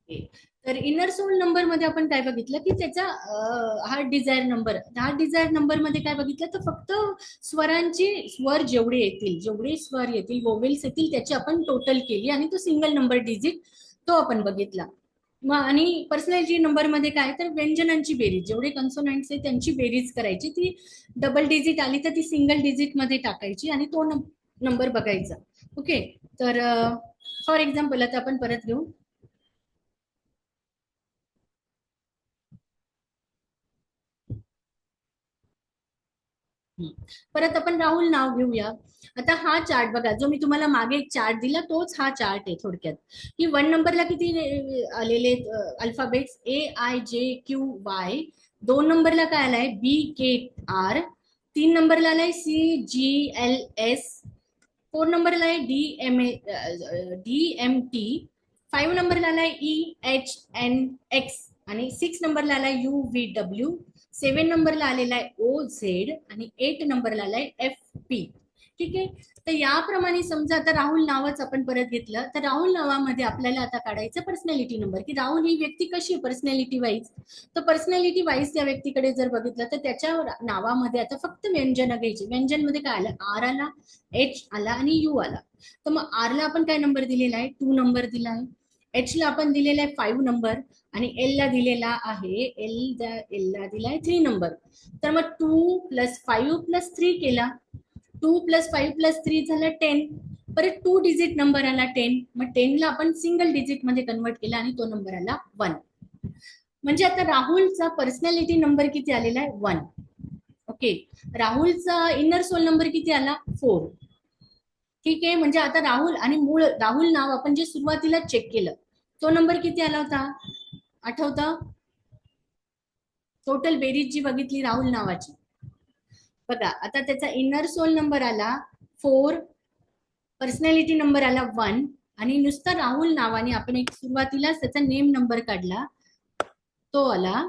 Okay. तर inner soul number मध्ये आपण काय बघितलं की त्याचा heart desire number, heart desire number मध्ये काय बघितलं तर फक्त स्वरांची स्वर जेवढे स्वर येतील वोवेल्स येतील त्याची आपण टोटल केली आणि तो सिंगल नंबर डिजिट तो आपण बघितला. मग आणि पर्सनॅलिटी नंबर मध्ये काय तर व्यंजनांची बेरीज, जेवढे कन्सोनंट्स आहेत त्यांची बेरीज करायची, ती डबल डिजिट आली तर ती सिंगल डिजिट मध्ये टाकायची आणि तो नंबर बघायचा. ओके. तर फॉर एक्झाम्पल आता आपण परत घेऊ. परत आपण राहुल नाव घेऊया. आता हा चार्ट बघा, जो मी तुम्हाला मागे एक चार्ट दिला तोच हा चार्ट आहे थोडक्यात. की 1 नंबरला किती आलेले अल्फाबेट्स AIJQY, 2 नंबरला काय आलाय BKR, 3 नंबरला आलाय CGLS, 4 नंबरला आहे DMT, 5 नंबरला आलाय EHNX आणि 6 नंबरला आलाय UVW, 7 नंबरला आलेला आहे OZ आणि 8 नंबरला आलाय FP. ठीक आहे. तर याप्रमाणे समजा आता राहुल नावच आपण परत घेतलं तर राहुल नावामध्ये आपल्याला आता काढायचं पर्सनॅलिटी नंबर, की राहुल ही व्यक्ती कशी पर्सनॅलिटी वाईज. तर पर्सनॅलिटी वाईज त्या व्यक्तीकडे जर बघितलं तर त्याच्या नावामध्ये आता फक्त व्यंजन घ्यायची. व्यंजन मध्ये काय आलं, आर आला, H आला आणि U आला. तर मग आर ला आपण काय नंबर दिलेला आहे 2 नंबर दिला आहे, H ला आपण दिलेला आहे 5 नंबर आणि एल ला दिलेला आहे एल ला दिलाय 3 नंबर. तर मग 2 + 5 + 3 केला, 2 + 5 + 3 झालं 10. परत 2 डिजिट नंबर आला 10, मग 10 ला आपण सिंगल डिजिट मध्ये कन्वर्ट केला आणि तो नंबर आला 1. म्हणजे आता राहुलचा पर्सनॅलिटी नंबर किती आलेला आहे 1. ओके. राहुलचा इनर सोल नंबर किती आला 4. ठीक आहे. म्हणजे आता राहुल आणि मूळ राहुल नाव आपण जे सुरुवातीला चेक केलं तो नंबर किती आला होता आठवतं? टोटल बेरीज जी बघितली राहुल नावाची बघा, आता त्याचा इनर सोल नंबर आला 4, पर्सनॅलिटी नंबर आला 1 आणि नुसता राहुल नावाने आपण एक सुरुवातीला त्याचा नेम नंबर काढला तो आला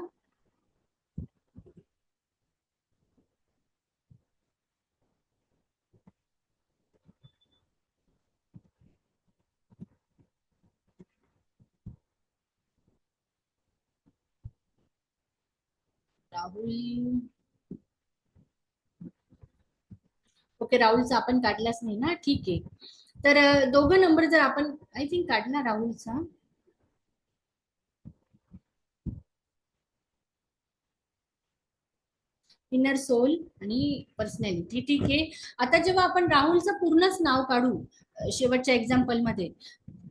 राहुल. ओके, राहुलचा आपण काढलाच नाही ना, ठीक आहे. तर दोघं नंबर जर आपण आय थिंक काढला राहुलचा, इनर सोल आणि पर्सनॅलिटी. ठीक आहे. आता जेव्हा आपण राहुलचं पूर्णच नाव काढू शेवटच्या एक्झाम्पल मध्ये,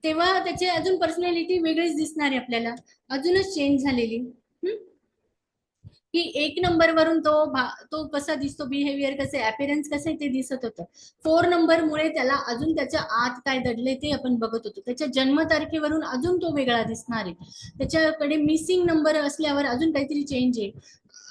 तेव्हा त्याची अजून पर्सनॅलिटी वेगळीच दिसणार आहे आपल्याला, अजूनच चेंज झालेली. की 1 नंबर वरून तो कसा दिसतो, बिहेवियर कसे, अपीरन्स कसे ते दिसत होतं. 4 नंबर मुळे त्याला अजून त्याच्या आत काय दडले ते आपण बघत होतो. त्याच्या जन्मतारखेवरून अजून तो वेगळा दिसणार आहे. त्याच्याकडे मिसिंग नंबर असल्यावर अजून काहीतरी चेंज आहे.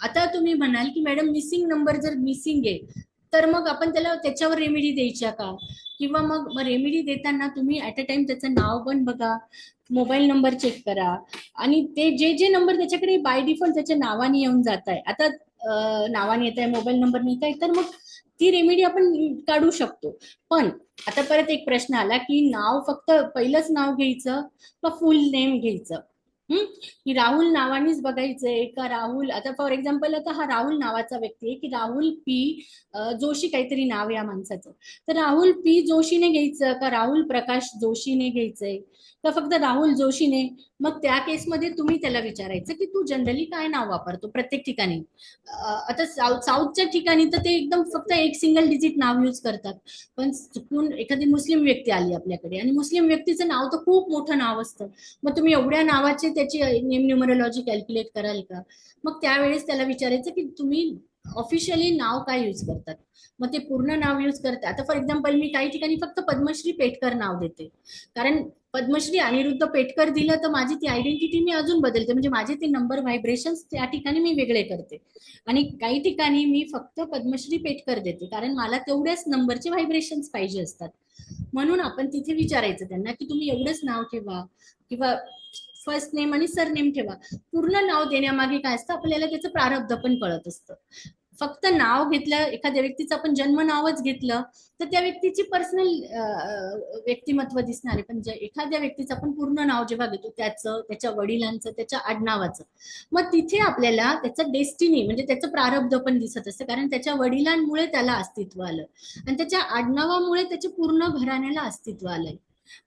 आता तुम्ही म्हणाल की मॅडम मिसिंग नंबर जर मिसिंग आहे तर मग आपण त्याच्यावर रेमेडी द्यायच्या का, किंवा मग रेमेडी देताना तुम्ही ऍट अ टाइम त्याचं नाव पण बघा, मोबाईल नंबर चेक करा आणि ते जे जे नंबर त्याच्याकडे बाय डिफॉल्ट त्याच्या नावाने येऊन जात आहे, आता नावाने येत आहे, मोबाईल नंबर येत आहे, तर मग ती रेमेडी आपण काढू शकतो. पण आता परत एक प्रश्न आला की नाव फक्त पहिलंच नाव घ्यायचं का फुल नेम घ्यायचं. की राहुल नावानेच बघायचंय का, राहुल आता फॉर एक्झाम्पल आता हा राहुल नावाचा व्यक्ती आहे की राहुल पी जोशी काहीतरी नाव या माणसाचं, तर राहुल पी जोशीने घ्यायचं का राहुल प्रकाश जोशीने घ्यायचंय का फक्त राहुल जोशीने. मग त्या केसमध्ये तुम्ही त्याला विचारायचं की तू जनरली काय नाव वापरतो प्रत्येक ठिकाणी. आता साऊथच्या ठिकाणी तर ते एकदम फक्त एक सिंगल डिजिट नाव यूज करतात, पण चुकून एखादी मुस्लिम व्यक्ती आली आपल्याकडे आणि मुस्लिम व्यक्तीचं नाव तर खूप मोठं नाव असतं, मग तुम्ही एवढ्या नावाचे त्याची नेम न्यूमरोलॉजी कॅल्क्युलेट कराल का. मग त्यावेळेस त्याला विचारायचं की तुम्ही ऑफिशियली नाव काय यूज करतात. मग ते पूर्ण नाव यूज करतात. आता फॉर एक्झाम्पल मी काही ठिकाणी फक्त पद्मश्री पेटकर नाव देते, कारण पद्मश्री अनिरुद्ध पेटकर दिलं तर माझी ती आयडेंटिटी मी अजून बदलते, म्हणजे माझे ते नंबर व्हायब्रेशन्स त्या ठिकाणी मी वेगळे करते. आणि काही ठिकाणी मी फक्त पद्मश्री पेटकर देते कारण मला तेवढ्याच नंबरचे व्हायब्रेशन्स पाहिजे असतात. म्हणून आपण तिथे विचारायचं त्यांना की तुम्ही एवढंच नाव ठेवा किंवा फर्स्ट नेम आणि सरनेम ठेवा. पूर्ण नाव देण्यामागे काय असतं आपल्याला त्याचं प्रारब्ध पण कळत असतं. फक्त नाव घेतलं, एखाद्या व्यक्तीचं आपण जन्म नावच घेतलं तर त्या व्यक्तीची पर्सनल व्यक्तिमत्व दिसणार आहे. पण एखाद्या व्यक्तीचं आपण पूर्ण नाव जेव्हा घेतो, त्याचं, त्याच्या वडिलांचं, त्याच्या आडनावाचं, मग तिथे आपल्याला त्याचं डेस्टिनी म्हणजे त्याचं प्रारब्ध पण दिसत असतं, कारण त्याच्या वडिलांमुळे त्याला अस्तित्व आलं आणि त्याच्या आडनावामुळे त्याच्या पूर्ण घराण्याला अस्तित्व आलंय.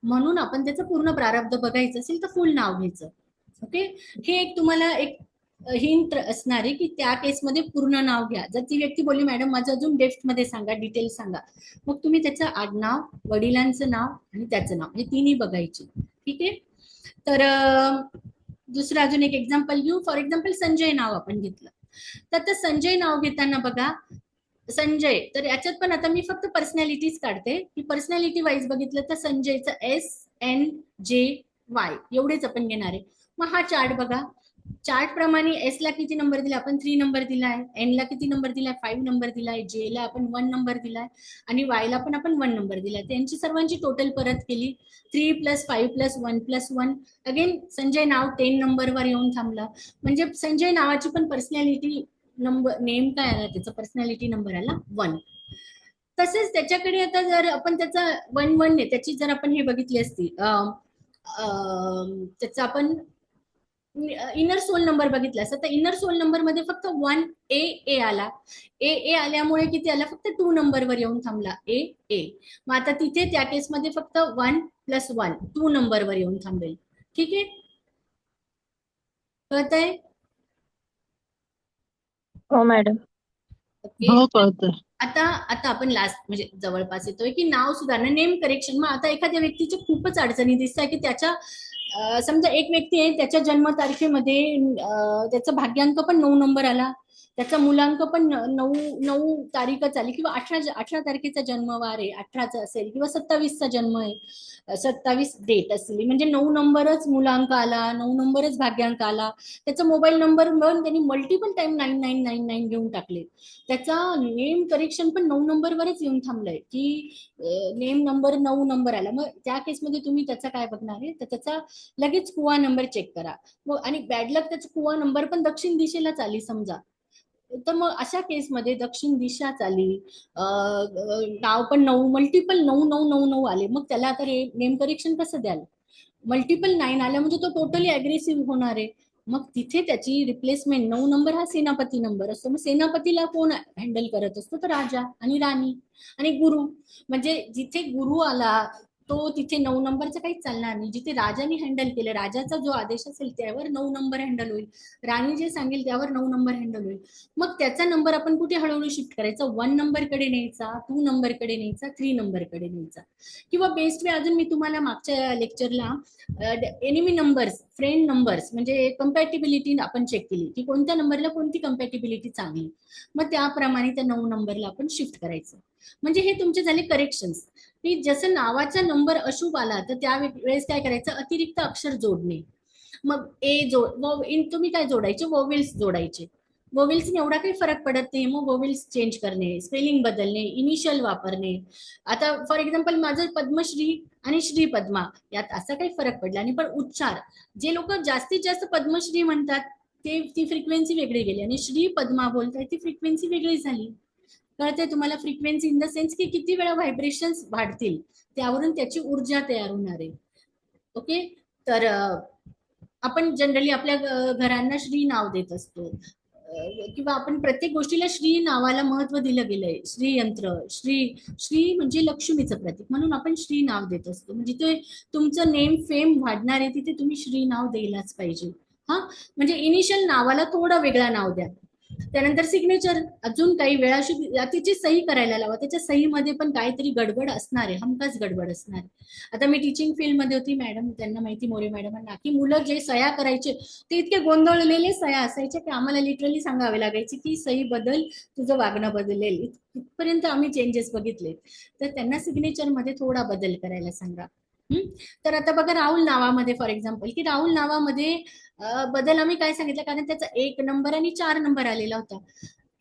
म्हणून आपण त्याचं पूर्ण प्रारब्ध बघायचं असेल तर फुल नाव घ्यायचं. ओके, हे एक तुम्हाला एक हिंट असणार आहे की त्या केसमध्ये पूर्ण नाव घ्या. जर ती व्यक्ती बोलली मॅडम माझं अजून डेप्थ मध्ये सांगा, डिटेल सांगा, मग तुम्ही त्याचं आडनाव, वडिलांचं नाव आणि त्याचं नाव हे तिन्ही बघायचे. ठीक आहे. तर दुसरं अजून एक एक्झाम्पल घेऊ. फॉर एक्झाम्पल संजय नाव आपण घेतलं, तर संजय नाव घेताना बघा संजय, तर याच्यात पण आता मी फक्त पर्सनॅलिटीज काढते की पर्सनॅलिटी वाईज बघितलं तर संजयचं SNJY एवढेच आपण घेणार आहे. मग हा चार्ट बघा, चार्ट प्रमाणे एस ला किती नंबर दिला आपण? 3 नंबर दिलाय. एन ला किती नंबर दिलाय? 5 नंबर दिलाय. जे ला आपण 1 नंबर दिलाय आणि वाय ला पण आपण 1 नंबर दिलाय. त्यांची सर्वांची टोटल परत केली, 3 + 5 + 1 + 1. अगेन संजय नाव 10 नंबरवर येऊन थांबलं. म्हणजे संजय नावाची पण पर्सनॅलिटी नंबर, नेम काय आला त्याचा, पर्सनॅलिटी नंबर आला 1. तसेच त्याच्याकडे आता जर आपण त्याचा 1-1 ने त्याची जर आपण हे बघितली असती, त्याचा आपण इनर सोल नंबर बघितला असता, तर इनर सोल नंबर मध्ये फक्त 1AA आला. ए आल्यामुळे किती आला? फक्त 2 नंबरवर येऊन थांबला, AA. मग आता तिथे त्या केसमध्ये फक्त 1 + 1 2 नंबरवर येऊन थांबेल. ठीक आहे, कळतंय? हो मॅडम. ओके. हो कळतंय. आता आता आपण लास्ट म्हणजे जवळपास येतोय की नाव सुधारणा, नेम करेक्शन. मग आता एखाद्या व्यक्तीच्या खूपच अडचणी दिसत आहे की त्याच्या समजा एक व्यक्ती आहे, त्याच्या जन्मतारखेमध्ये त्याचा भाग्यांक पण 9 नंबर आला, त्याचा मुलांक पण 9 तारीखच आली, किंवा 18 तारखेचा जन्मवार आहे, 18चा असेल, किंवा 27चा जन्म आहे, 27 डेट असली, म्हणजे 9 नंबरच मुलांक आला, 9 नंबरच भाग्यांक आला. त्याचा मोबाईल नंबर मिळून त्यांनी मल्टिपल टाइम 9999 घेऊन टाकले. त्याचा नेम करेक्शन पण 9 नंबरवरच येऊन थांबलंय की नेम नंबर 9 नंबर आला. मग त्या केसमध्ये तुम्ही त्याचा काय बघणार आहे, तर त्याचा लगेच कुवा नंबर चेक करा. मग आणि बॅड लक त्याचा कुवा नंबर पण दक्षिण दिशेलाच आली समजा, तर मग अशा केसमध्ये दक्षिण दिशा चाली, नाव पण 9, मल्टिपल 9 आले, मग त्याला आता नेम करेक्शन कसं द्याल? मल्टिपल 9 आल्या म्हणजे तो टोटली अग्रेसिव्ह होणार आहे. मग तिथे त्याची रिप्लेसमेंट, 9 नंबर हा सेनापती नंबर असतो, मग सेनापतीला कोण हँडल करत असतो? तर राजा आणि राणी आणि गुरु. म्हणजे जिथे गुरु आला तो तिथे 9 नंबरचं काहीच चालणार नाही. जिथे राजाने हँडल केलं, राजाचा जो आदेश असेल त्यावर 9 नंबर हँडल होईल, राणी जे सांगेल त्यावर 9 नंबर हँडल होईल. मग त्याचा नंबर आपण कुठे हळूहळू शिफ्ट करायचा? 1 नंबरकडे न्यायचा, 2 नंबरकडे न्यायचा, 3 नंबरकडे न्यायचा. किंवा बेस्ट वे अजून मी तुम्हाला मागच्या लेक्चरला एनिमी नंबर्स, फ्रेंड नंबर्स म्हणजे कम्पॅटिबिलिटी आपण चेक केली की कोणत्या नंबरला कोणती कम्पॅटिबिलिटी चांगली, मग त्याप्रमाणे त्या 9 नंबरला आपण शिफ्ट करायचं. म्हणजे हे तुमचे झाले करेक्शन्स. की जसं नावाचा नंबर अशुभ आला तर त्या वेळेस काय करायचं? अतिरिक्त अक्षर जोडणे. मग तुम्ही काय जोडायचे? वोवेल्स जोडायचे. वोवेल्सने एवढा काही फरक पडत नाही, मग वोवेल्स चेंज करणे, स्पेलिंग बदलणे, इनिशियल वापरणे. आता फॉर एक्झाम्पल माझं पद्मश्री आणि श्री पद्मा यात असा काही फरक पडला नाही, पण उच्चार, जे लोक जास्तीत जास्त पद्मश्री म्हणतात ते ती फ्रिक्वेन्सी वेगळी गेली, आणि श्री पद्मा बोलताय ती फ्रिक्वेन्सी वेगळी झाली. कळते तुम्हाला? फ्रिक्वेन्सी इन द सेन्स की किती वेळा व्हायब्रेशन्स वाढतील त्यावरून त्याची ऊर्जा तयार होणार आहे. ओके, तर आपण जनरली आपल्या घरांना श्री नाव देत असतो, किंवा आपण प्रत्येक गोष्टीला श्री नावाला महत्व दिलं गेलंय. श्री यंत्र, श्री म्हणजे लक्ष्मीचं प्रतीक, म्हणून आपण श्री नाव देत असतो. म्हणजे ते तुमचं नेम फेम वाढणार आहे तिथे तुम्ही श्री नाव द्यायलाच पाहिजे. हा, म्हणजे इनिशियल नावाला थोडं वेगळं नाव द्या. त्यानंतर सिग्नेचर, अजून काही वेळा तिची सही करायला लावा. त्याच्या सहीमध्ये पण काहीतरी गडबड असणार आहे, हमखास गडबड असणार आहे. आता मी टीचिंग फील्ड मध्ये होती मॅडम, त्यांना माहिती, मोरे मॅडमांना, की मुलं जे सह्या करायचे ते इतके गोंधळलेले सह्या असायचे की आम्हाला लिटरली सांगावे लागायचे की सही बदल, तुझं वागणं बदलेल. इथपर्यंत आम्ही चेंजेस बघितले. तर त्यांना सिग्नेचर मध्ये थोडा बदल करायला सांगा. तर आता बघा राहुल नावामध्ये फॉर एक्झाम्पल, की राहुल नावामध्ये बदल आम्ही काय सांगितलं, कारण त्याचा 1 नंबर आणि 4 नंबर आलेला होता.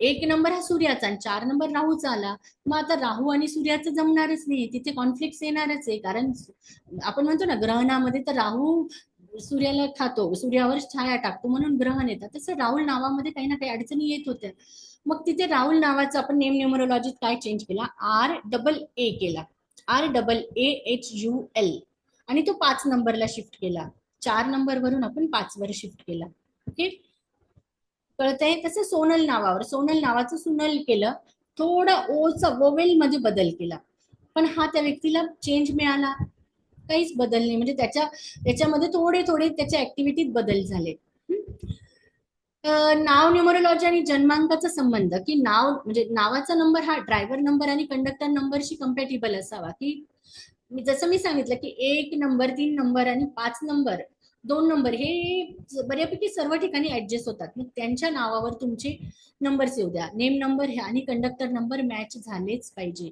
1 नंबर हा सूर्याचा आणि 4 नंबर राहूचा आला. मग आता राहू आणि सूर्याचं जमणारच नाही, तिथे कॉन्फ्लिक्ट येणारच आहे. कारण आपण म्हणतो ना ग्रहणामध्ये, तर राहू सूर्याला खातो, सूर्यावर छाया टाकतो, म्हणून ग्रहण येतात. तसं राहुल नावामध्ये काही ना काही अडचणी येत होत्या. मग तिथे राहुल नावाचं आपण नेम न्यूमरोलॉजीत काय चेंज केला, RAA केला, RAAHUL, आणि तो 5 नंबरला शिफ्ट केला. 4 नंबर वरून आपण 5 वर शिफ्ट केला. ओके, कळतंय? तसं सोनल नावावर, सोनल नावाचं सुनल केलं, थोडं ओचा वोवेल मध्ये बदल केला, पण हा त्या व्यक्तीला चेंज मिळाला, काहीच बदल नाही. म्हणजे त्याच्यामध्ये थोडे थोडे त्याच्या ऍक्टिव्हिटीत बदल झाले. नाव न्यूमरोलॉजी आणि जन्मांकाचा संबंध, की नाव म्हणजे नावाचा नंबर हा ड्रायव्हर नंबर आणि कंडक्टर नंबरशी कम्पॅटिबल असावा. की जसं मी सांगितलं की 1 नंबर, 3 नंबर आणि 5 नंबर, 2 नंबर हे बऱ्यापैकी सर्व ठिकाणी ऍडजस्ट होतात. मग त्यांच्या नावावर तुमचे नंबर्स येऊ द्या. नेम नंबर हे आणि कंडक्टर नंबर मॅच झालेच पाहिजे.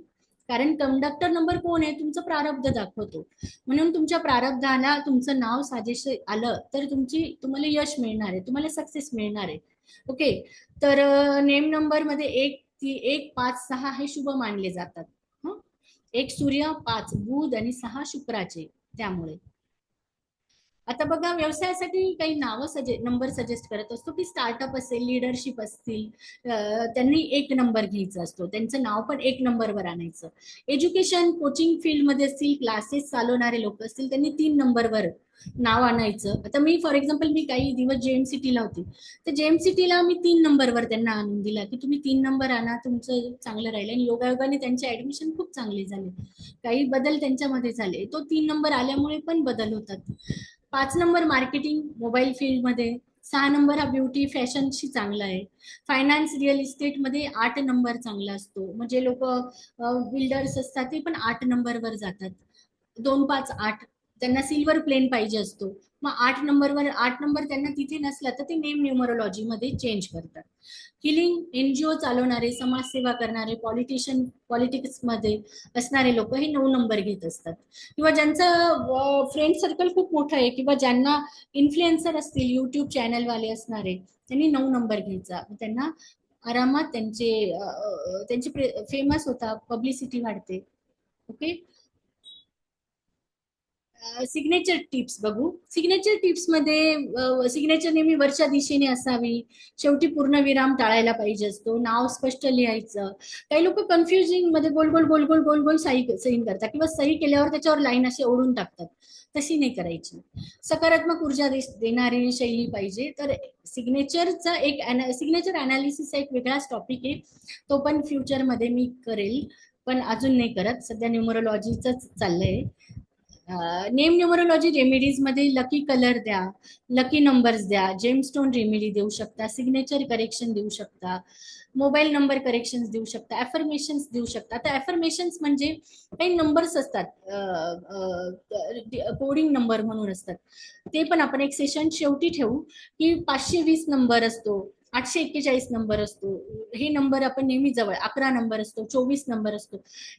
कारण कंडक्टर नंबर कोण आहे, तुमचं प्रारब्ध दाखवतो. म्हणून तुमच्या प्रारब्धाला तुमचं नाव साजेसे आलं तर तुम्हाला यश मिळणार आहे, तुम्हाला सक्सेस मिळणार आहे. ओके, तर नेम नंबर मध्ये 1, 5, 6 हे शुभ मानले जातात. हं? 1 सूर्य, 5 बुध आणि 6 शुक्राचे. त्यामुळे आता बघा, व्यवसायासाठी काही नावं नंबर सजेस्ट करत असतो, की स्टार्टअप असेल, लिडरशिप असतील, त्यांनी 1 नंबर घ्यायचा असतो, त्यांचं नाव पण 1 नंबरवर आणायचं. एज्युकेशन, कोचिंग फील्डमध्ये असतील, क्लासेस चालवणारे लोक असतील, त्यांनी 3 नंबरवर नाव आणायचं. आता मी फॉर एक्झाम्पल, मी काही दिवस JMCT ला होती, तर JMCT ला मी 3 नंबरवर त्यांना आणून दिला, की तुम्ही 3 नंबर आणा, तुमचं चांगलं राहील. आणि योगायोगाने त्यांचे ऍडमिशन खूप चांगले झाले, काही बदल त्यांच्यामध्ये झाले. तो 3 नंबर आल्यामुळे पण बदल होतात. 5 नंबर मार्केटिंग, मोबाईल फील्डमध्ये. 6 नंबर हा ब्युटी फॅशनशी चांगला आहे. फायनान्स, रिअल इस्टेटमध्ये 8 नंबर चांगला असतो. म्हणजे लोक बिल्डर्स असतात ते पण 8 नंबरवर जातात. 2, 5, 8 त्यांना सिल्वर प्लेन पाहिजे असतो. मग 8 नंबर त्यांना तिथे नसला तर ते नेम न्यूमरोलॉजी मध्ये चेंज करतात. हिलिंग, NGO चालवणारे, समाजसेवा करणारे, पॉलिटिक्स मध्ये असणारे लोक हे 9 नंबर घेत असतात. किंवा ज्यांचं फ्रेंड सर्कल खूप मोठं आहे, किंवा ज्यांना इन्फ्लुएन्सर असतील, युट्यूब चॅनलवाले असणारे, त्यांनी 9 नंबर घ्यायचा. त्यांना आरामात त्यांची फेमस होता, पब्लिसिटी वाढते. ओके, सिग्नेचर टिप्स बघू. सिग्नेचर टिप्स मध्ये सिग्नेचर नेहमी वरच्या दिशेने असावी. शेवटी पूर्णविराम टाळायला पाहिजे असतो. नाव स्पष्ट लिहायचं. काही लोक कन्फ्युजिंग मध्ये गोल गोल गोल गोल गोल गोल सही करतात, किंवा सही केल्यावर त्याच्यावर लाईन असे ओढून टाकतात. तशी नाही करायची. सकारात्मक ऊर्जा देणारी शैली पाहिजे. तर सिग्नेचर अनालिसिस एक वेगळाच टॉपिक आहे, तो पण फ्युचरमध्ये मी करेल, पण अजून नाही करत, सध्या न्यूमरोलॉजीच चाललंय. नेम न्यूमरोलॉजी रेमेडीज मध्ये लकी कलर द्या, लकी नंबर्स द्या, जेमस्टोन रेमेडी देऊ शकता, सिग्नेचर करेक्शन देऊ शकता, मोबाईल नंबर करेक्शन देऊ शकता, अफर्मेशन्स देऊ शकता. आता अफर्मेशन्स म्हणजे काही नंबर्स असतात, कोडिंग नंबर म्हणून असतात, ते पण आपण एक सेशन शेवटी ठेवू. की 520 नंबर असतो, 841 नंबर असतो, हे नंबर आपण नेहमी जवळ, 11 नंबर असतो, 24 नंबर असतो,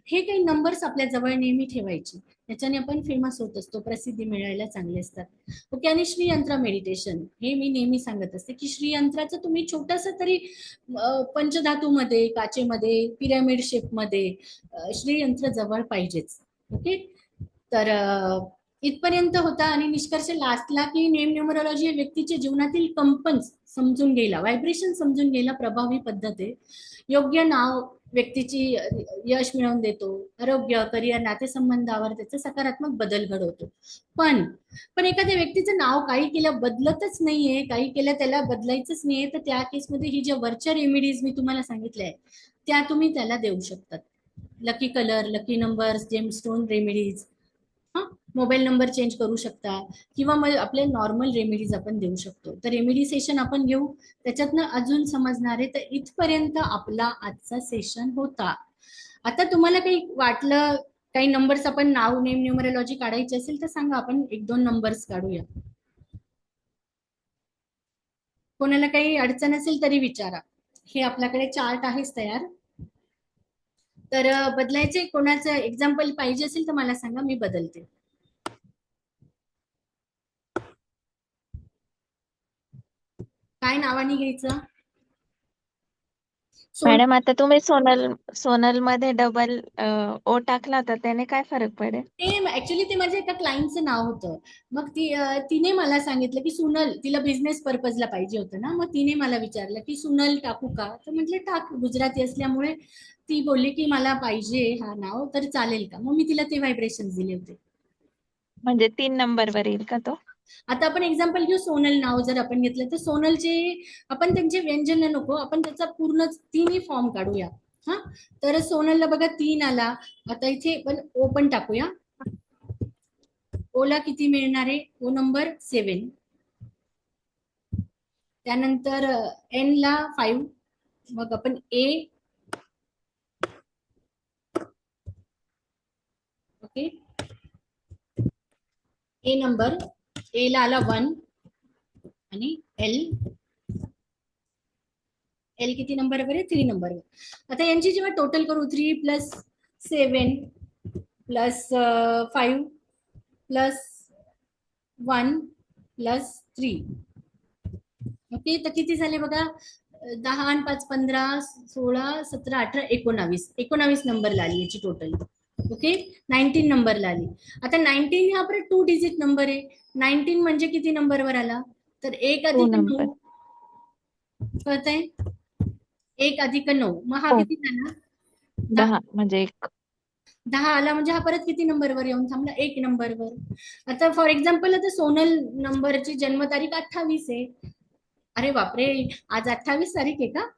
हे काही नंबर्स आपल्या जवळ नेहमी ठेवायचे. त्याच्याने आपण फेमस होत असतो, प्रसिद्धी मिळायला चांगले असतात. ओके, आणि श्रीयंत्र मेडिटेशन हे मी नेहमी सांगत असते, की श्रीयंत्राचं तुम्ही छोटस तरी पंचधातूमध्ये, काचेमध्ये, पिरॅमिड शेपमध्ये श्रीयंत्र जवळ पाहिजेच. ओके, तर इथपर्यंत होता. आणि निष्कर्ष लास्टला, की नेम न्यूमरोलॉजी व्यक्तीच्या जीवनातील कंपन समजून घ्यायला, व्हायब्रेशन समजून घ्यायला प्रभावी पद्धत आहे. योग्य नाव व्यक्तीची यश मिळवून देतो. आरोग्य, करिअर, नातेसंबंधावर त्याचा सकारात्मक बदल घडवतो. पण पण एखाद्या व्यक्तीचं नाव काही केलं बदलतच नाहीये, काही केलं त्याला बदलायचंच नाहीये, तर त्या केसमध्ये ही ज्या वरच्या रेमेडीज मी तुम्हाला सांगितल्या त्या तुम्ही त्याला देऊ शकतात. Lucky colour, lucky numbers, gemstone remedies, हा, मोबाईल नंबर चेंज करू शकता, किंवा मग आपले नॉर्मल रेमेडीज आपण देऊ शकतो. तर रेमेडी सेशन आपण घेऊ, त्याच्यातनं अजून समजणार आहे. तर इथपर्यंत आपला आजचा सेशन होता. आता तुम्हाला काही वाटलं, काही नंबर्स आपण नाव नेम न्यूमरोलॉजी काढायची असेल तर सांगा, आपण 1-2 नंबर्स काढूया. कोणाला काही अडचण असेल तरी विचारा. हे आपल्याकडे चार्ट आहेच तयार. तर बदलायचे, कोणाचं एक्झाम्पल पाहिजे असेल तर मला सांगा, मी बदलते. काय नावाने घ्यायचं? मॅडम आता तुम्ही सोनल मध्ये डबल ओ टाकला होता त्याने काय फरक पडेल? ते ऍक्च्युली ते माझ्या एका क्लायंटचं नाव होतं. मग तिने मला सांगितलं की सुनल, तिला बिझनेस पर्पजला पाहिजे होतं ना, मग तिने मला विचारलं की सुनल टाकू का, तर म्हटलं टाक, गुजराती असल्यामुळे ती बोलली की मला पाहिजे हा नाव, तर चालेल का, मग मी तिला ते व्हायब्रेशन दिले होते. म्हणजे 3 नंबरवर येईल का तो? आता आपण एक्झाम्पल घेऊ, सोनल नाव जर आपण घेतलं तर सोनलचे आपण त्यांचे व्यंजन नको, आपण त्याचा पूर्ण तिन्ही फॉर्म काढूया. हा, तर सोनलला बघा 3 आला. आता इथे पण ओ पण टाकूया. ओला किती मिळणार आहे, ओ नंबर 7. त्यानंतर एन ला 5. मग आपण ए, ओके, ए नंबर, ए ला आला 1. आणि एल, एल किती नंबरवर आहे, 3 नंबरवर. आता यांची जेव्हा टोटल करू, 3 + 7 + 5 + 1 + 3, ओके, तर किती झाले बघा, 10 आणि 5 15, 16 17 18 19, 19 नंबरला आली याची टोटल. ओके, 19 नंबरला आली. आता 19 हा परत 2 डिजिट नंबर आहे. 19 म्हणजे किती नंबरवर आला, तर 1 टू अधिक नंबर 9, कळत आहे, 1 अधिक 9, मग हा हो, किती झाला, 10. 10 म्हणजे एक. 10 आला म्हणजे हा परत किती नंबरवर येऊन थांबला, 1 नंबरवर. आता फॉर एक्झाम्पल, आता सोनल नंबरची जन्मतारीख 28 आहे. अरे बापरे, आज 28 तारीख आहे का?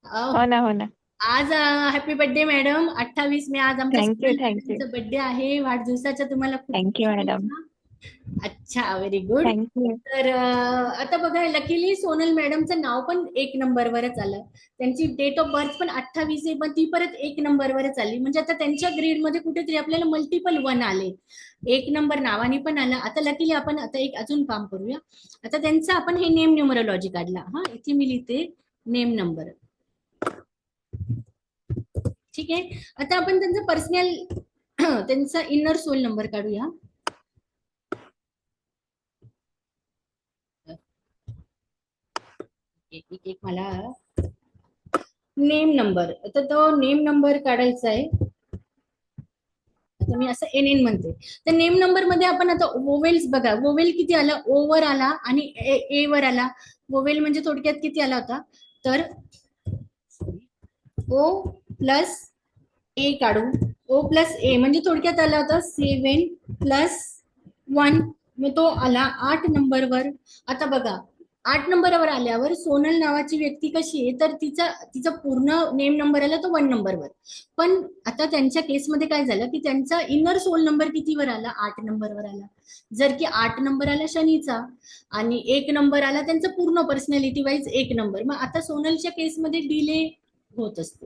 हो ना, हो ना. आज हॅपी बर्थडे मॅडम, 28 मे आज आमच्या थँक्यू, सोनल थँक्यू. मॅडमचा बर्थडे आहे. वाढदिवसाच्या तुम्हाला खूप खूप थँक्यू मॅडम. शुभेच्छा. अच्छा, व्हेरी गुड. थँक्यू. तर आता बघा, लकीली सोनल मॅडमचं नाव पण 1 नंबरवरच आलं. त्यांची डेट ऑफ बर्थ पण 28 आहे, पण ती परत 1 नंबरवरच आली. म्हणजे आता त्यांच्या ग्रेडमध्ये कुठेतरी आपल्याला मल्टिपल 1 आले. 1 नंबर नावाने पण आला. आता लकीली आपण आता एक अजून काम करूया. आता त्यांचा आपण हे नेम न्यूमरोलॉजी काढला. हा, इथे मी लिहिते नेम नंबर. ठीक आहे. आता आपण त्यांचा पर्सनल त्यांचा इनर सोल नंबर काढूया. एक एक मला नेम नंबर, आता तो नेम नंबर काढायचा आहे. आता मी असं एन एन म्हणते. तर नेम नंबर मध्ये आपण आता वोवेल्स बघा, वोवेल किती आला, ओ वर आला आणि ए वर आला. वोवेल म्हणजे थोडक्यात किती आला होता, तर ओ प्लस ए काढू. ओ प्लस ए म्हणजे थोडक्यात आला होता 7 + 1, मग तो आला 8 नंबरवर. आता बघा, 8 नंबरवर आल्यावर सोनल नावाची व्यक्ती कशी आहे, तर तिचा तिचा पूर्ण नेम नंबर आला तो 1 नंबरवर. पण आता त्यांच्या केसमध्ये काय झालं की त्यांचा इनर सोल नंबर कितीवर आला, 8 नंबरवर आला. जर की 8 नंबर आला शनीचा आणि 1 नंबर आला त्यांचा पूर्ण पर्सनॅलिटी वाईज 1 नंबर, मग आता सोनलच्या केसमध्ये डिले होत असतो.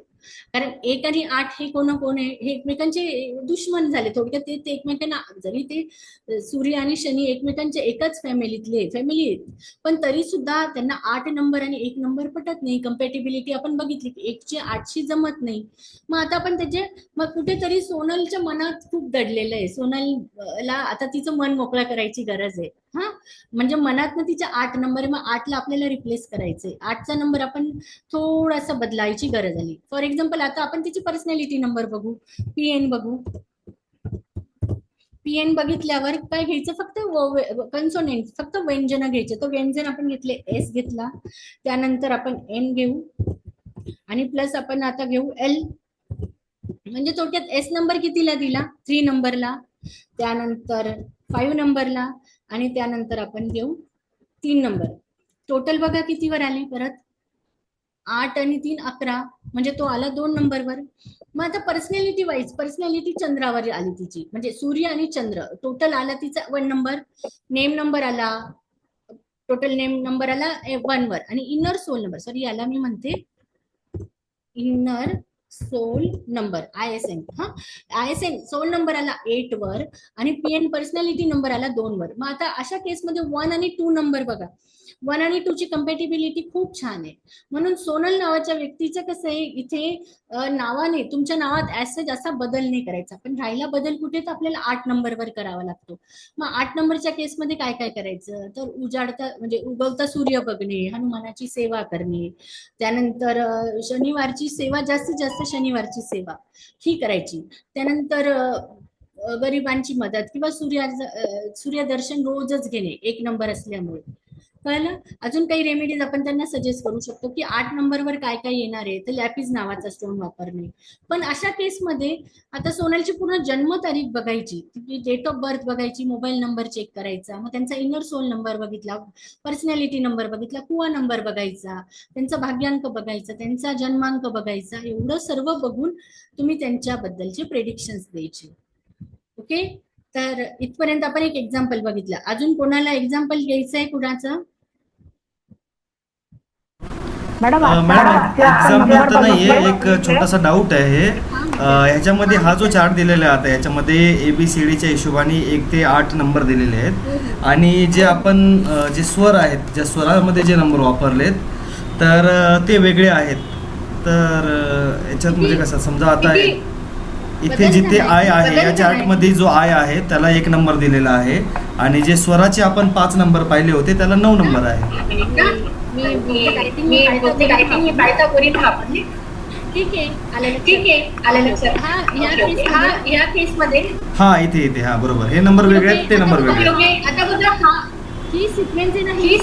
कारण 1 आणि 8 हे कोण आहे, हे एकमेकांचे दुश्मन झाले थोडक्यात. ते एकमेकांना, जरी ते सूर्य आणि शनी एकमेकांच्या एकाच फॅमिली आहेत, पण तरी सुद्धा त्यांना 8 नंबर आणि 1 नंबर पटत नाही. कम्पॅटिबिलिटी आपण बघितली की 1 ची 8शी जमत नाही. मग आता आपण त्याचे, मग कुठेतरी सोनलच्या मनात खूप दडलेलं आहे. सोनलला आता तिचं मन मोकळा करायची गरज आहे. हा, म्हणजे मनात ना तिच्या 8 नंबर आहे, मग 8ला आपल्याला रिप्लेस करायचंय. 8चा नंबर आपण थोडासा बदलायची गरज आली. फॉर एक्झाम्पल, आता आपण तिची पर्सनॅलिटी नंबर बघू, पीएन बघू. पीएन बघितल्यावर काय घ्यायचं, फक्त कन्सोनेंट, फक्त व्यंजन घ्यायचे. तो व्यंजन आपण घेतले, एस घेतला. त्यानंतर आपण एन घेऊ आणि प्लस आपण आता घेऊ एल. म्हणजे थोडक्यात एस नंबर कितीला दिला, 3 नंबरला. त्यानंतर 5 नंबरला आणि त्यानंतर आपण घेऊ 3 नंबर. टोटल बघा कितीवर आली परत, 8 आणि 3 11, म्हणजे तो आला 2 नंबरवर. मग आता पर्सनॅलिटी वाईज, पर्सनॅलिटी चंद्रावर आली तिची, म्हणजे सूर्य आणि चंद्र टोटल आला तिचा 1 नंबर. नेम नंबर आला, टोटल नेम नंबर आला 1 वर. आणि इनर सोल नंबर, सॉरी याला मी म्हणते इनर सोल नंबर ISN. हा, ISN सोल नंबर आला 8 वर आणि PN पर्सनॅलिटी नंबर आला 2 वर. मग आता अशा केसमध्ये 1 आणि 2 नंबर बघा, 1 आणि 2 ची कम्पॅटिबिलिटी खूप छान आहे. म्हणून सोनल नावाच्या व्यक्तीचं कसं आहे, इथे नावाने तुमच्या नावात ऍसेज असा बदल नाही करायचा, पण राहिला बदल कुठे, तर आपल्याला 8 नंबरवर करावा लागतो. मग 8 नंबरच्या केसमध्ये काय काय करायचं, तर उजाडता म्हणजे उगवता सूर्य बघणे, हनुमानाची सेवा करणे, त्यानंतर शनिवारची सेवा, जास्तीत जास्त शनिवारची सेवा ही करायची. त्यानंतर गरिबांची मदत किंवा सूर्यदर्शन रोजच घेणे, 1 नंबर असल्यामुळे. कळलं? अजून काही रेमेडीज आपण त्यांना सजेस्ट करू शकतो की 8 नंबरवर काय काय येणार आहे, तर लॅपिस नावाचा स्टोन वापरणे. पण अशा केसमध्ये आता सोनलची पूर्ण जन्मतारीख बघायची, डेट ऑफ बर्थ बघायची, मोबाईल नंबर चेक करायचा, मग त्यांचा इनर सोल नंबर बघितला, पर्सनॅलिटी नंबर बघितला, कुवा नंबर बघायचा, त्यांचा भाग्यांक बघायचा, त्यांचा जन्मांक बघायचा. एवढं सर्व बघून तुम्ही त्यांच्याबद्दलचे प्रेडिक्शन्स द्यायचे. ओके, तर इथपर्यंत आपण एक एक्झाम्पल बघितलं. अजून कोणाला एक्झाम्पल घ्यायचं आहे कुणाचं? मॅडम एक्झाम्पल तर नाहीये, एक छोटासा डाऊट आहे. ह्याच्यामध्ये हा जो चार्ट दिलेला आहे आता, ह्याच्यामध्ये ABCDच्या हिशोबाने 1 ते 8 नंबर दिलेले आहेत आणि जे आपण जे स्वर आहेत, ज्या स्वरामध्ये जे नंबर वापरलेत तर ते वेगळे आहेत. तर याच्यात म्हणजे कसं समजा आता इथे जिथे आय आहे, या चार्टमध्ये जो आय आहे त्याला 1 नंबर दिलेला आहे आणि जे स्वराचे आपण 5 नंबर पाहिले होते त्याला 9 नंबर आहे. ठीक आहे, आलं लक्षात. या केसमध्ये हा इथे हा बरोबर, हे नंबर वेगळे आहेत, ते नंबर वेगळे आहेत. आता बघा, ही सिक्वेन्स आहे ना, ही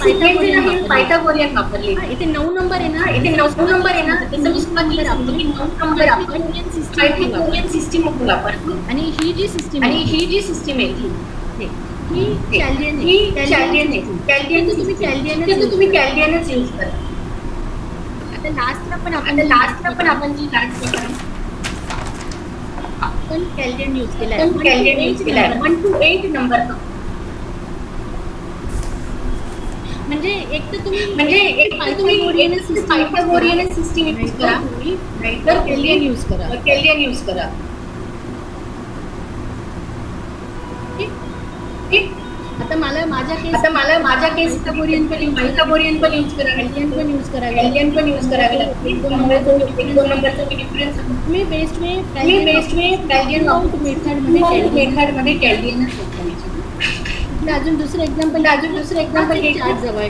पायथागोरियन वापरली. इथे 9 नंबर आहे ना, इथे 9 नंबर आहे ना, त्याचं निष्पन्न आपण 9 नंबर आपण पायथागोरियन सिस्टीम वापरतो. आणि ही जी सिस्टीम आहे ही कॅल्डियन आहे. तुम्ही कॅल्डियनच यूज करा. आता लास्टला पण आपण जी आपण कॅल्डियन यूज केलाय, 1 to 8 नंबर. म्हणजे एक तर तुम्ही पायथागोरियन सिस्टीम यूज करा, नाहीतर कॅल्डियन यूज करा. ठीक. आता मला माझ्या केस पायथागोरियन पण यूज करा, कॅल्डियन पण यूज करावे लागते. 1 नंबरचा डिफरन्स मी बेस्ट वे कॅल्डियन मेथडमध्ये कॅल्डियनच वापरायची. अजून दुसरं एक्झाम्पल हाच एक चार्ट जवळ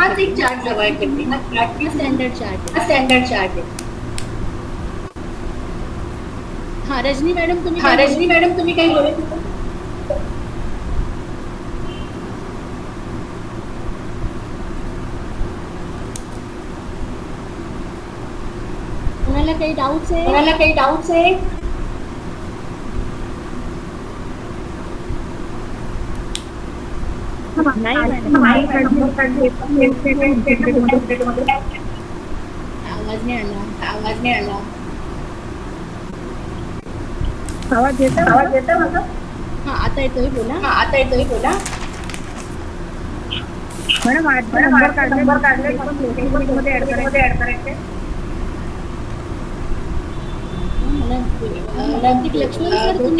करते. स्टँडर्ड चार्ट आहे. हा रजनी मॅडम तुम्ही काही बोलत होता? कोणाला काही डाऊट्स आहे? आवाज नाही आला. आवाज येतो माझा? हा आता येतोय, बोला. मॅडम 8 नंबर काढले मध्ये ऍड करायचे.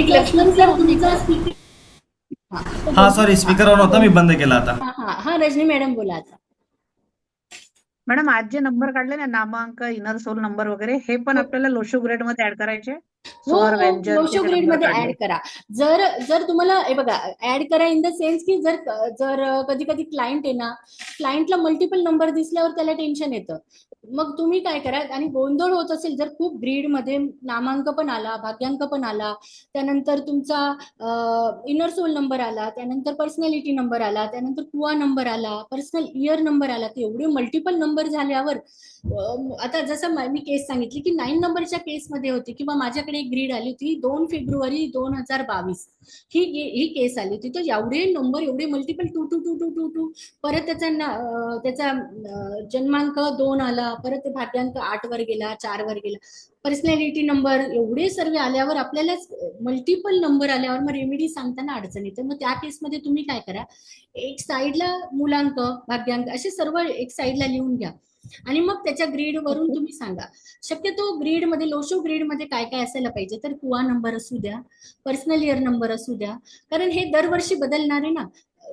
लक्ष्मण सर तुमचा स्पीकर. हा सॉरी, स्पीकर ऑन होता, मी बंद केला आता. हा रजनी मॅडम बोला आता. मॅडम आज जे नंबर काढले ना, नामांक, इनर सोल नंबर वगैरे, हे पण आपल्याला लोशो ग्रेड मध्ये ऍड करायचे. स्वर, व्यंजन लोशो ग्रेड मध्ये ऍड करा. जर तुम्हाला हे बघा, ऍड करा इन द सेन्स की जर कधी कधी क्लायंट आहे ना, क्लायंटला मल्टिपल नंबर दिसल्यावर त्याला टेन्शन येतं. मग तुम्ही काय करा, आणि गोंधळ होत असेल, जर खूप ग्रीड मध्ये नामांक पण आला, भाग्यांक पण आला, त्यानंतर तुमचा इनर सोल नंबर आला, त्यानंतर पर्सनॅलिटी नंबर आला, त्यानंतर कुवा नंबर आला, पर्सनल इयर नंबर आला, ते एवढे मल्टिपल नंबर झाल्यावर आता जसं मी केस सांगितली की 9 नंबरच्या केसमध्ये होती, किंवा माझ्याकडे एक ग्रीड आली होती 2 फेब्रुवारी 2022, ही केस आली होती. तर एवढे नंबर, एवढे मल्टिपल 2 परत त्याचा जन्मांक 2 आला, परत भाग्यांक 8 वर गेला, 4 वर गेला. पर्सनॅलिटी नंबर एवढे सर्व आल्यावर आपल्याला मल्टिपल नंबर आल्यावर मग रेमेडी सांगताना अडचण येते. मग त्या केसमध्ये तुम्ही काय करा, एक साईडला मूलांक, भाग्यांक असे सर्व एक साईडला लिहून घ्या आणि मग त्याच्या ग्रीड वरून तुम्ही सांगा. शक्यतो ग्रीड मध्ये, लोशो ग्रीड मध्ये काय काय असायला पाहिजे, तर कुआ नंबर असू द्या, पर्सनल इयर नंबर असू द्या, कारण हे दरवर्षी बदलणार आहे ना.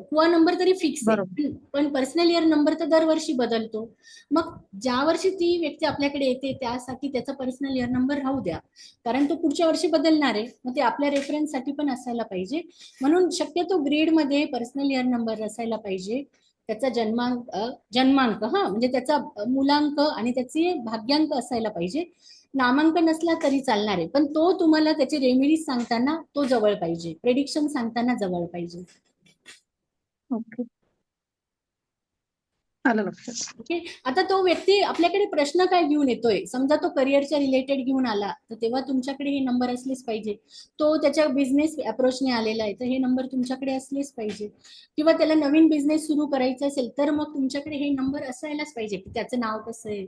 कुआ नंबर तरी फिक्स आहे, बरोबर. पण पर्सनल इयर नंबर तर दरवर्षी बदलतो. मग ज्या वर्षी ती व्यक्ती आपल्याकडे येते त्यासाठी त्याचा पर्सनल इयर नंबर राहू द्या, कारण तो पुढच्या वर्षी बदलणार आहे. मग ते आपल्या रेफरन्स साठी पण असायला पाहिजे. म्हणून शक्यतो ग्रीड मध्ये पर्सनल इयर नंबर असायला पाहिजे, त्याचा जन्मांक म्हणजे त्याचा मूलांक आणि त्याचे भाग्यांक असायला पाहिजे. नामांक नसला तरी चालणार आहे, पण तो तुम्हाला त्याची रेमेडी सांगताना तो जवळ पाहिजे, प्रेडिक्शन सांगताना जवळ पाहिजे. ओके, आलं लक्षात. ओके. आता तो व्यक्ती आपल्याकडे प्रश्न काय घेऊन येतोय, समजा तो करिअरच्या रिलेटेड घेऊन आला, तर तेव्हा तुमच्याकडे हे नंबर असलेच पाहिजे. तो त्याच्या बिझनेस अप्रोचने आलेला आहे, तर हे नंबर तुमच्याकडे असलेच पाहिजे. किंवा त्याला नवीन बिझनेस सुरू करायचा असेल तर मग तुमच्याकडे हे नंबर असायलाच पाहिजे, की त्याचं नाव कसं आहे,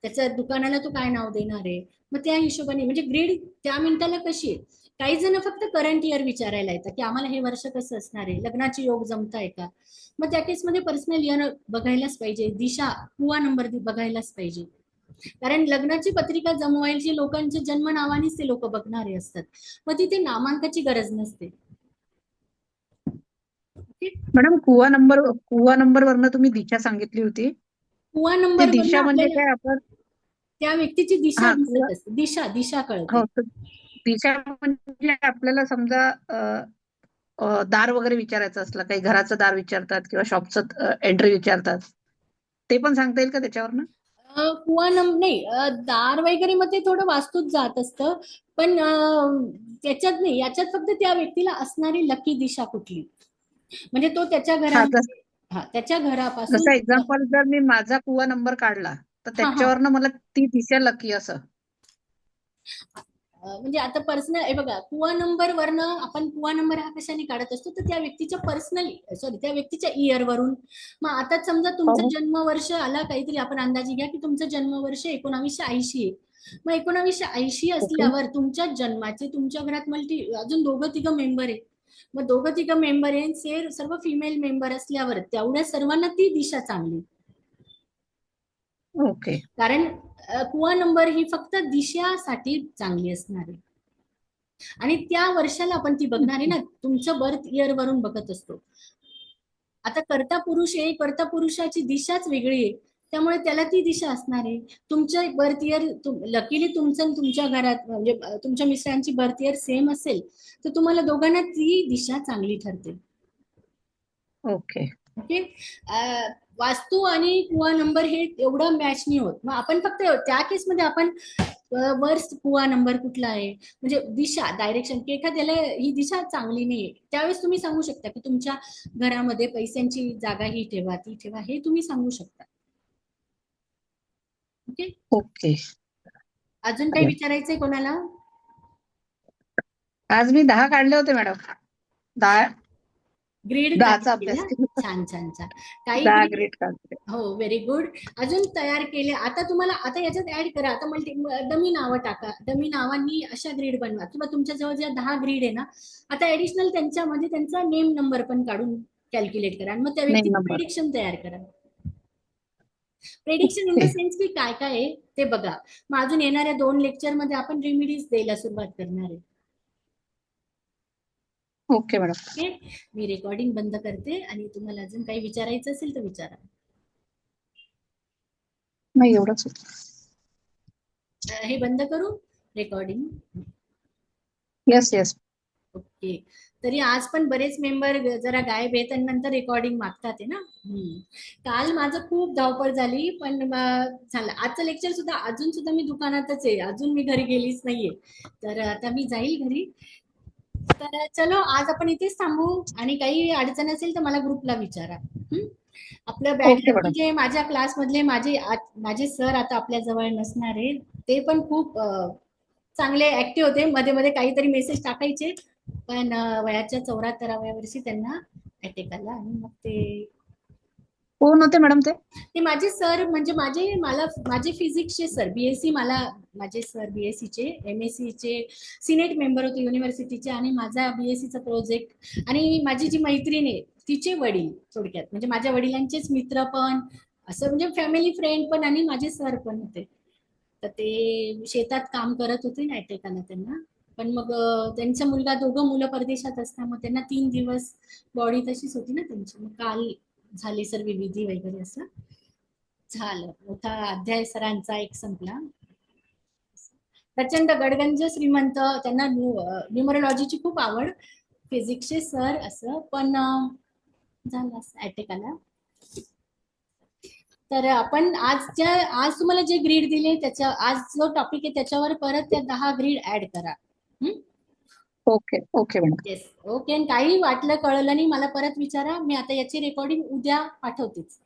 त्याच्या दुकानाला तो काय नाव देणार आहे. मग त्या हिशोबाने म्हणजे ग्रीड त्या मिनिटाला कशी आहे. काही जण फक्त करंट इयर विचारायला येतात, की आम्हाला हे वर्ष कसं असणार आहे, लग्नाचे योग जमताय का. मग त्या केसमध्ये पर्सनल इयर बघायलाच पाहिजे, दिशा कुआ नंबर बघायलाच पाहिजे. कारण लग्नाची पत्रिका जमवायची लोकांच्या जन्म नावानेच ते लोक बघणारे असतात, मग तिथे नामांकाची गरज नसते. मॅडम, कुआ नंबर वरनं तुम्ही दिशा सांगितली होती. कुआ ती नंबर दिशा म्हणजे आपल्याला काय आपण? त्या व्यक्तीची दिशा हा, दिसत असते, दिशा दिशा कळते. हो, तर दिशा म्हणजे आपल्याला समजा दार वगैरे विचारायचं असलं, काही घराचं दार विचारतात किंवा शॉपचं एंट्री विचारतात, ते पण सांगता येईल का त्याच्यावरनं? कुआ नंबर नाही, दार वगैरे मग ते थोडं वास्तूत जात असतं, पण त्याच्यात नाही, याच्यात फक्त त्या व्यक्तीला असणारी लकी दिशा कुठली, म्हणजे तो त्याच्या हा, घरामध्ये त्याच्या घरापासून जसं एक्झाम्पल, जर मी माझा कुआ नंबर काढला तर हा हा त्याच्यावरनं मला ती दिशा लकी असं. म्हणजे आता पर्सनल हे बघा, कुआ नंबर वरनं आपण कुआ नंबर हा कशाने काढत असतो, तर त्या व्यक्तीच्या त्या व्यक्तीच्या इयर वरून. मग आता समजा तुमचं हो. जन्मवर्ष आला काहीतरी, आपण अंदाजे घ्या की तुमचं जन्मवर्ष 1980 आहे. मग 1980 ओके. असल्यावर तुमच्या जन्माचे तुमच्या घरात अजून दोघं तिघं मेंबर आहे. मग दोघं तिघं मेंबर आहे, सर्व फिमेल मेंबर असल्यावर तेवढ्या सर्वांना ती दिशा चांगली. ओके. कारण कुआ नंबर ही फक्त दिशासाठी चांगली असणार आहे आणि त्या वर्षाला आपण ती बघणार आहे ना, तुमचं बर्थ इयर वरून बघत असतो. आता कर्ता पुरुष आहे, कर्ता पुरुषाची दिशाच वेगळी आहे, त्यामुळे त्याला ती दिशा असणार आहे. तुमचं बर्थ इयर लकीली तुमचं आणि तुमच्या घरात म्हणजे तुमच्या मिस्टरांची बर्थ इयर सेम असेल तर तुम्हाला दोघांना ती दिशा चांगली ठरते. ओके. ओके. वास्तू आणि कुआ नंबर हे एवढं मॅच नाही होत. मग आपण फक्त त्या केसमध्ये आपण वर्स्ट कुआ नंबर कुठला आहे म्हणजे दिशा डायरेक्शन, की एखाद्याला ही दिशा चांगली नाहीये, त्यावेळेस तुम्ही सांगू शकता की तुमच्या घरामध्ये पैशांची जागा ही ठेवा, ती ठेवा, हे तुम्ही सांगू शकता. ओके. ओके. अजून काही विचारायचंय कोणाला? आज मी 10 काढले होते मॅडम. 10 ग्रेड 10चा अभ्यास केला. छान छान छान. काही 10 grade- ग्रेड काढले. हो, व्हेरी गुड. अजून तयार केले. आता तुम्हाला आता याच्यात ऍड करा, आता डमी नावं टाका, डमी नावांनी अशा ग्रीड बनवा, किंवा तुमच्या जवळ ज्या 10 ग्रीड आहे ना, आता ऍडिशनल त्यांच्यामध्ये त्यांचा नेम नंबर पण काढून कॅल्क्युलेट करा आणि मग त्या व्यक्तीचं नंबर. प्रेडिक्शन तयार करा. Prediction in the okay. Sense की काय काय आहे ते बघा. मग अजून येणाऱ्या 2 लेक्चर मध्ये आपण रेमिडीज द्यायला सुरुवात करणार आहे. Okay madam. ओके. मी रेकॉर्डिंग बंद करते आणि तुम्हाला अजून काही विचारायचं असेल तर विचारा. नाही, एवढंच होतं. हे बंद करू रेकॉर्डिंग. Yes yes. ओके. तरी आज पण बरेच मेंबर जरा गायब आहेत आणि नंतर रेकॉर्डिंग मागतात आहे ना. काल माझं खूप धावपळ झाली, पण झालं. आजचं लेक्चर सुद्धा अजून सुद्धा मी दुकानातच आहे, अजून मी घरी गेलीच नाहीये, तर आता मी जाईल घरी. तर चलो, आज आपण इथेच थांबू आणि काही अडचण असेल तर मला ग्रुपला विचारा. आपलं बॅकग्राऊंड म्हणजे माझ्या क्लासमधले माझे सर आता आपल्या जवळ नसणार आहे, ते पण खूप चांगले ऍक्टिव्ह होते, मध्ये मध्ये काहीतरी मेसेज टाकायचे, पण वयाच्या 74व्या वर्षी त्यांना अटॅक आला आणि मग ते कोण होते मॅडम ते? ते माझे सर म्हणजे माझे फिजिक्सचे सर बीएससी माझे सर बीएससीचे MSCचे सिनेट मेंबर होते युनिव्हर्सिटीचे आणि माझा बीएससीचा प्रोजेक्ट आणि माझी जी मैत्रीण आहे तिचे वडील थोडक्यात म्हणजे माझ्या वडिलांचेच मित्र पण असं म्हणजे फॅमिली फ्रेंड पण आणि माझे सर पण होते. तर ते शेतात काम करत होते ना ऍटेकाला त्यांना पण मग त्यांचा मुलगा दोघं मुलं परदेशात असतात मग त्यांना 3 दिवस बॉडी तशीच होती ना त्यांची मग काल झाली सर्व विधी वगैरे असं झालं. मोठा अध्याय सरांचा एक संपला. प्रचंड गडगंज श्रीमंत त्यांना न्यूमरोलॉजीची खूप आवड फिजिक्सचे सर असं पण झालं अटॅक आला. तर आपण आज तुम्हाला जे ग्रीड दिले त्याच्या आज जो टॉपिक आहे त्याच्यावर परत त्या 10 ग्रीड ऍड करा. Okay okay madam. Yes okay. आणि काही वाटलं कळलं नाही मला परत विचारा. मी आता याची रेकॉर्डिंग उद्या पाठवतेच.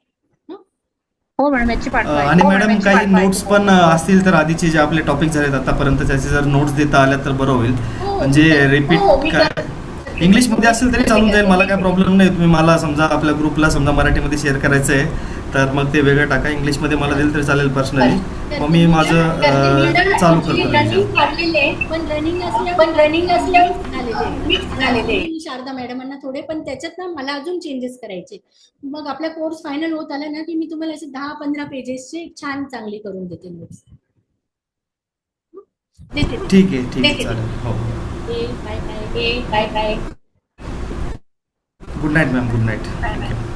हो मॅडम याची पाठवा. आणि मॅडम काही नोट्स पण असतील तर आधीचे जे आपले टॉपिक झालेत आतापर्यंत त्याचे जर नोट्स देता आल्या तर बरं होईल. म्हणजे रिपीट काय इंग्लिश मध्ये असेल तरी चालून जाईल मला काय प्रॉब्लेम नाही. तुम्ही मला समजा आपल्या ग्रुपला समजा मराठीमध्ये शेअर करायचं आहे तर मग ते वेगळं टाका. इंग्लिशमध्ये मला दिलं तरी चालेल पर्सनली. मग मी माझं चालू करतो. शारदा मॅडमांना थोडे पण त्याच्यात ना मला अजून चेंजेस करायचे. मग आपला कोर्स फायनल होत आला ना की मी तुम्हाला असे 10-15 पेजेसचे छान चांगली करून देते नोट्स. ठीक आहे चालेल. हो bye bye. Good night ma'am. Good night.